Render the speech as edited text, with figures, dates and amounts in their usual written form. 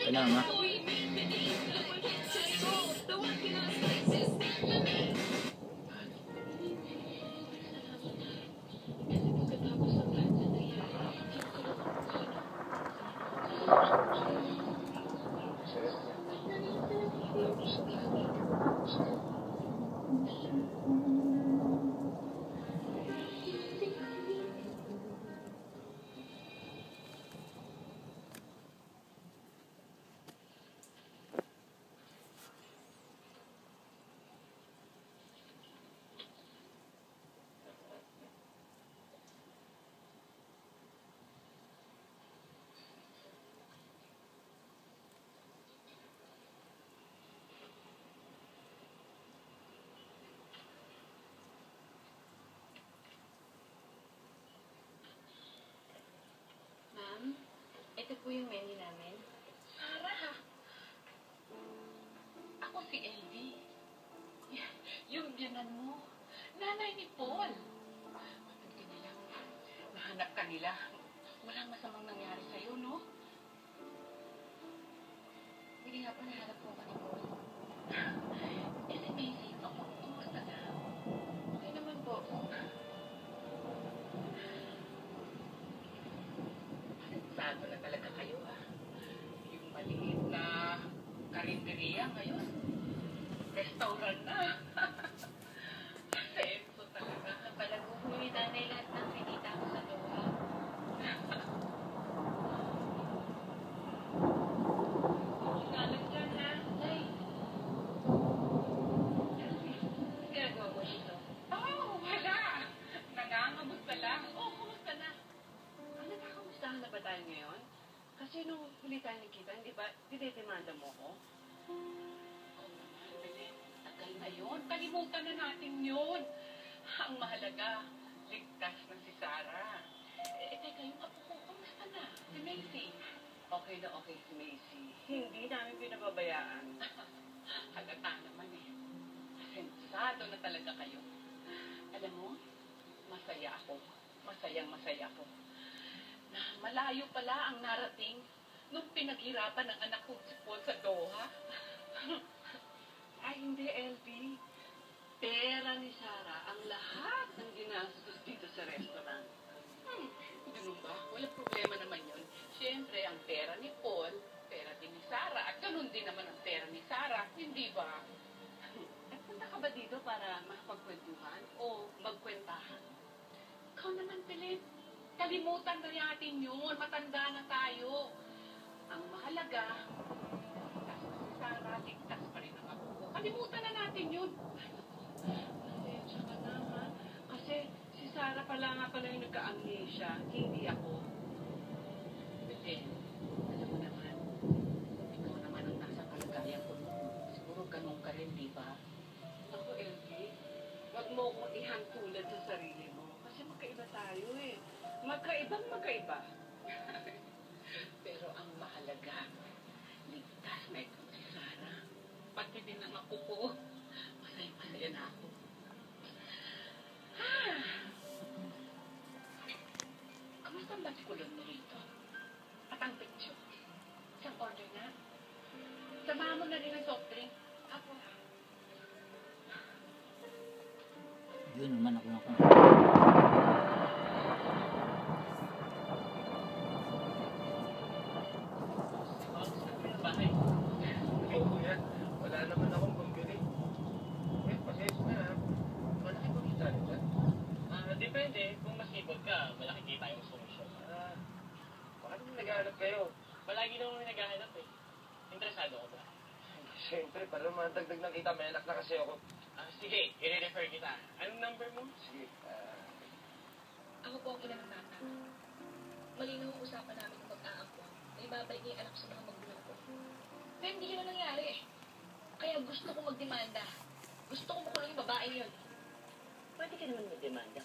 Ito na nga. Ito po yung menu namin. Sarah! Ako si LV. Yung biyanan mo. Nanay ni Paul. Kapag ka nila. Nahanap ka nila. Walang masamang nangyari sa'yo, no? Hindi nga po nahanap po ka ni Paul. Eh, si Macy, kumusta na? Okay naman po. Sado na talaga kayo, ha? Yung maliit na karinderia ngayon. Restaurant na. Senso talaga. Palago po ni nanay lahat ng pinita ko sa Doha. Galang dyan, ha? Nay! Anong ginagawa mo dito? Oh, wala. Nangangamusta lang. Oh, kumusta na? Nagkakamustahan na ba tayo ngayon? Kasi nung huli tayo nagkita, hindi ba, dinedemanda mo ko? Oh, Belen, tagal na yun. Kalimutan na natin yun. Ang mahalaga, ligtas na si Sarah. Teka, yung apo ko, kumusta na? Si Macy. Okay na okay si Macy. Hindi namin pinababayaan. Halata naman eh. Sensado na talaga kayo. Alam mo, masaya ako. Masayang-masaya ako. Na malayo pala ang narating nung pinaghirapan ng anak ko si Paul sa Doha. Ay, hindi, LB. Pera ni Sarah ang lahat ng ginastos dito sa restaurant. Ganun ba? Walang problema naman yun. Siyempre, ang pera ni Paul, pera din ni Sarah. At ganun din naman ang pera ni Sarah. Hindi ba? At punta ka ba dito para makapagkwentuhan o magkwentahan? Ikaw naman, Belen. Kalimutan na natin yun. Matanda na tayo. Ang mahalaga, ligtas na si Sarah, ligtas pa rin ang ako ko. Kalimutan na natin yun. Pasensya ka na, ha? Kasi si Sarah pala yung nagka-amnesia, hindi ako. Belen, alam mo naman, ikaw naman ang nasa kalagayan ko. Siguro ganun ka rin, di ba? Ako, LB, wag mo akong ihantulad sa sarili mo. Kasi magkaiba tayo eh. Magkaiba. Pero ang mahalaga, ligtas na ito si Sarah. Pati din ang ako ko. Masaya na ako. Kamusta ang batikulon mo rito? At ang picture? Isang order na? Samahan mo na rin ang soft drink. Ako. Yun naman ako na Ay, kuya, wala naman akong pambili. Eh, pasensya na ha. Malaki ba kita rin dyan? Depende. Kung masipag ka, malaki kita yung solusyon. Bakit naman naghahanap kayo? Palagi naman may naghahanap eh. Interesado ko ba? Siyempre, para madagdag ng kita, may anak na kasi ako. Sige, i-refer kita. Anong number mo? Sige, Ako po ang ina ng bata. Malinaw ang usapan namin ng mag-aangko na ibabalik niya yung anak sa mga magulang ko. Pero hindi yun ang nangyari eh. Kaya gusto ko magdemanda. Gusto ko makulong yung babae yun. Pwede ka naman magdemanda